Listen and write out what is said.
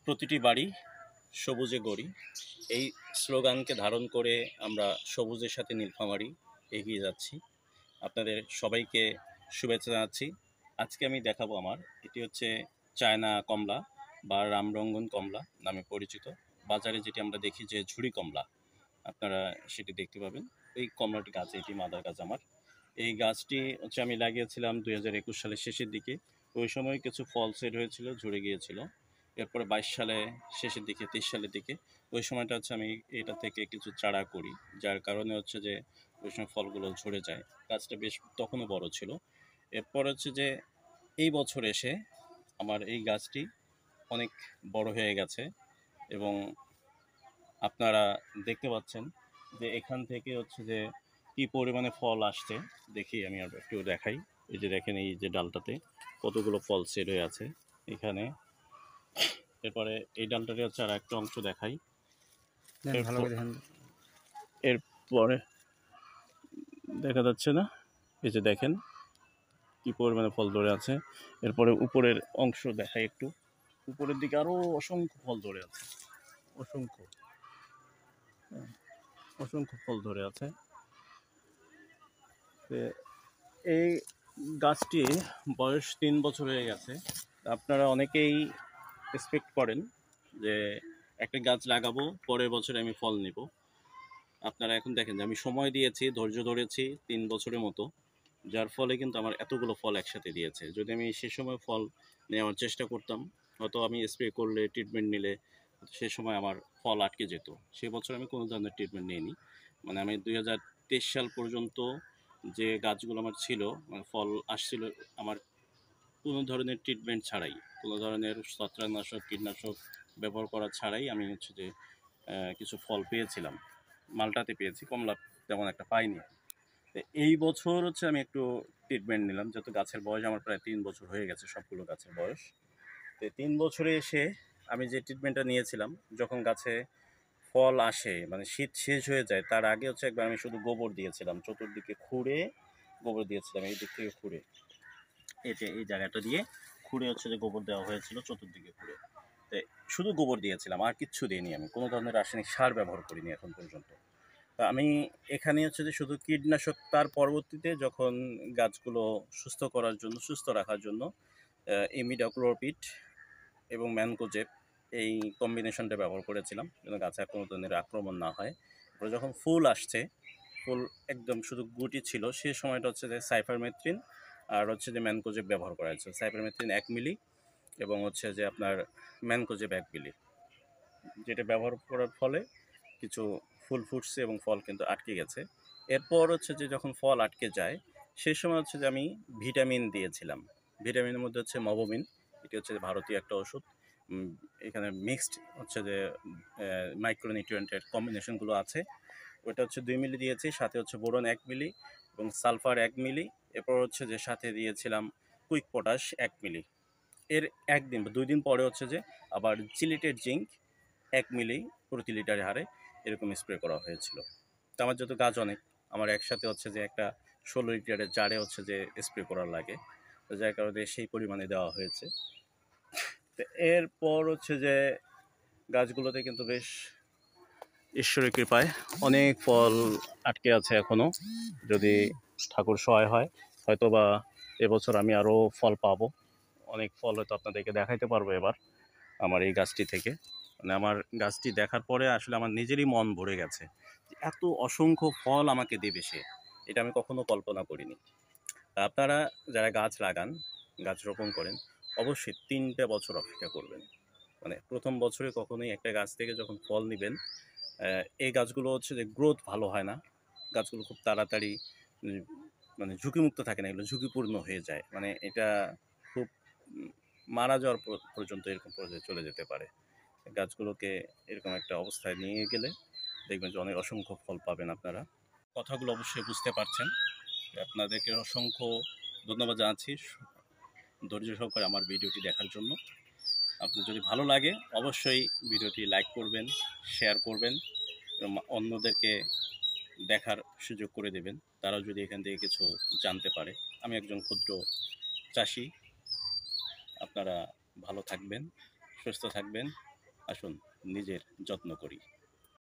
প্রতিটি বাড়ি সবুজে গড়ি, এই স্লোগানকে ধারণ করে আমরা সবুজের সাথে নীলফামারী এগিয়ে যাচ্ছি। আপনাদের সবাইকে শুভেচ্ছা জানাচ্ছি। আজকে আমি দেখাবো এটি হচ্ছে চায়না কমলা বা রামরঙ্গন কমলা নামে পরিচিত। বাজারে যেটি আমরা দেখি যে ঝুড়ি কমলা, আপনারা সেটি দেখতে পাবেন। এই কমলাটি গাছ, এটি মাদার গাছ আমার। এই গাছটি হচ্ছে আমি লাগিয়েছিলাম 2021 সালের শেষের দিকে। ওই সময় কিছু ফল সেট হয়েছিল, ঝরে গিয়েছিল। এরপরে 22 সালে শেষের দিকে, 23 সালের দিকে, ওই সময়টা হচ্ছে আমি এটা থেকে কিছু চারা করি, যার কারণে হচ্ছে যে ওই সময় ফলগুলো ঝরে যায়। গাছটা বেশ তখনও বড় ছিল। এরপর হচ্ছে যে এই বছর এসে আমার এই গাছটি অনেক বড় হয়ে গেছে এবং আপনারা দেখতে পাচ্ছেন যে এখান থেকে হচ্ছে যে কি পরিমাণে ফল আসছে। দেখি আমি আর একটু দেখাই। এই যে দেখেন, এই যে ডালটাতে কতগুলো ফল সেট হয়ে আছে এখানে। এরপরে এই ডালটাতে হচ্ছে আর একটা অংশ দেখাই। এরপরে দেখা যাচ্ছে না, এই যে দেখেন কি পরিমাণে ফল ধরে আছে। এরপরে উপরের অংশ দেখাই একটু। উপরের দিকে আরো অসংখ্য ফল ধরে আছে, অসংখ্য অসংখ্য ফল ধরে আছে। এই গাছটি বয়স 3 বছর হয়ে গেছে। আপনারা অনেকেই এক্সপেক্ট করেন যে একটা গাছ লাগাবো, পরের বছরে আমি ফল নিব। আপনারা এখন দেখেন যে আমি সময় দিয়েছি, ধৈর্য ধরেছি 3 বছরের মতো, যার ফলে কিন্তু আমার এতগুলো ফল একসাথে দিয়েছে। যদি আমি সে সময় ফল নেওয়ার চেষ্টা করতাম, হয়তো আমি স্প্রে করলে, ট্রিটমেন্ট নিলে সে সময় আমার ফল আটকে যেত। সে বছর আমি কোনো ধরনের ট্রিটমেন্ট নিইনি। মানে আমি 2023 সাল পর্যন্ত যে গাছগুলো আমার ছিল, মানে ফল আসছিল আমার কোনো ধরনের ট্রিটমেন্ট ছাড়াই, কোনো ধরনের ছত্রাকনাশক, কীটনাশক ব্যবহার করা ছাড়াই আমি হচ্ছে যে কিছু ফল পেয়েছিলাম। মালটাতে পেয়েছি, কমলা তেমন একটা পাইনি। তো এই বছর হচ্ছে আমি একটু ট্রিটমেন্ট নিলাম, যেহেতু গাছের বয়স আমার প্রায় 3 বছর হয়ে গেছে, সবগুলো গাছের বয়স। তো 3 বছরে এসে আমি যে ট্রিটমেন্টটা নিয়েছিলাম, যখন গাছে ফল আসে, মানে শীত শেষ হয়ে যায়, তার আগে হচ্ছে একবার আমি শুধু গোবর দিয়েছিলাম, চতুর্দিকে খুঁড়ে গোবর দিয়েছিলাম। এই দিক থেকে খুঁড়ে, এই জায়গাটা দিয়ে খুঁড়ে হচ্ছে যে গোবর দেওয়া হয়েছিল, চতুর্দিকে খুঁড়ে। তো শুধু গোবর দিয়েছিলাম, আর কিচ্ছু দিইনি। আমি কোনো ধরনের রাসায়নিক সার ব্যবহার করিনি এখন পর্যন্ত। তো আমি এখানে হচ্ছে যে শুধু কীটনাশক, তার পরবর্তীতে যখন গাছগুলো সুস্থ করার জন্য, সুস্থ রাখার জন্য ইমিডাক্লোপিড এবং ম্যানকোজেব, এই কম্বিনেশনটা ব্যবহার করেছিলাম, যেন গাছে কোনো ধরনের আক্রমণ না হয়। তারপরে যখন ফুল আসছে, ফুল একদম শুধু গুটি ছিল, সেই সময়টা হচ্ছে যে সাইপারমেথ্রিন আর হচ্ছে যে ম্যানকোজেব ব্যবহার করা হয়েছে। সাইপারমেথ্রিন 1 মিলি এবং হচ্ছে যে আপনার ম্যানকোজেব 1 মিলি, যেটা ব্যবহার করার ফলে কিছু ফুল ফুটছে এবং ফল কিন্তু আটকে গেছে। এরপর হচ্ছে যে যখন ফল আটকে যায়, সেই সময় হচ্ছে যে আমি ভিটামিন দিয়েছিলাম। ভিটামিনের মধ্যে হচ্ছে মবোমিন, এটি হচ্ছে ভারতীয় একটা ওষুধ। এখানে মিক্সড হচ্ছে যে মাইক্রোনিউট্রিয়েন্টের কম্বিনেশনগুলো আছে। ওটা হচ্ছে 2 মিলি দিয়েছি, সাথে হচ্ছে বোরন 1 মিলি এবং সালফার 1 মিলি। এরপর হচ্ছে যে সাথে দিয়েছিলাম কুইক পটাশ 1 মিলি। এর 1 দিন বা 2 দিন পরে হচ্ছে যে আবার চিলিটেড জিঙ্ক 1 মিলি প্রতি লিটার হারে এরকম স্প্রে করা হয়েছিল। তো আমার যেহেতু গাছ অনেক, আমার একসাথে হচ্ছে যে একটা 16 লিটারের জারে হচ্ছে যে স্প্রে করা লাগে, তো যার কারণে সেই পরিমাণে দেওয়া হয়েছে। তো এরপর হচ্ছে যে গাছগুলোতে কিন্তু বেশ ঈশ্বরের কৃপায় অনেক ফল আটকে আছে এখনও। যদি ঠাকুর সহায় হয়, হয়তো বা এবছর আমি আরও ফল পাবো। অনেক ফল হয়তো আপনাদেরকে দেখাইতে পারবো এবার আমার এই গাছটি থেকে। মানে আমার গাছটি দেখার পরে আসলে আমার নিজেরই মন ভরে গেছে, এত অসংখ্য ফল আমাকে দেবে সে, এটা আমি কখনো কল্পনা করিনি। তা আপনারা যারা গাছ লাগান, গাছ রোপণ করেন, অবশ্যই 3টে বছর অপেক্ষা করবেন। মানে প্রথম বছরে কখনোই একটা গাছ থেকে যখন ফল নেবেন, এই গাছগুলো হচ্ছে যে গ্রোথ ভালো হয় না, গাছগুলো খুব তাড়াতাড়ি মানে ঝুঁকিমুক্ত থাকে না, এগুলো ঝুঁকিপূর্ণ হয়ে যায়। মানে এটা খুব মারা যাওয়ার পর্যন্ত এরকম পর্যায়ে চলে যেতে পারে। গাছগুলোকে এরকম একটা অবস্থায় নিয়ে গেলে দেখবেন যে অনেক অসংখ্য ফল পাবেন আপনারা। কথাগুলো অবশ্যই বুঝতে পারছেন। আপনাদেরকে অসংখ্য ধন্যবাদ জানাচ্ছি ধৈর্য সহকারে আমার ভিডিওটি দেখার জন্য। আপনার যদি ভালো লাগে অবশ্যই ভিডিওটি লাইক করবেন, শেয়ার করবেন এবং অন্যদেরকে দেখার সুযোগ করে দেবেন, তারাও যদি এখান থেকে কিছু জানতে পারে। আমি একজন ক্ষুদ্র চাষি। আপনারা ভালো থাকবেন, সুস্থ থাকবেন। আসুন নিজের যত্ন করি।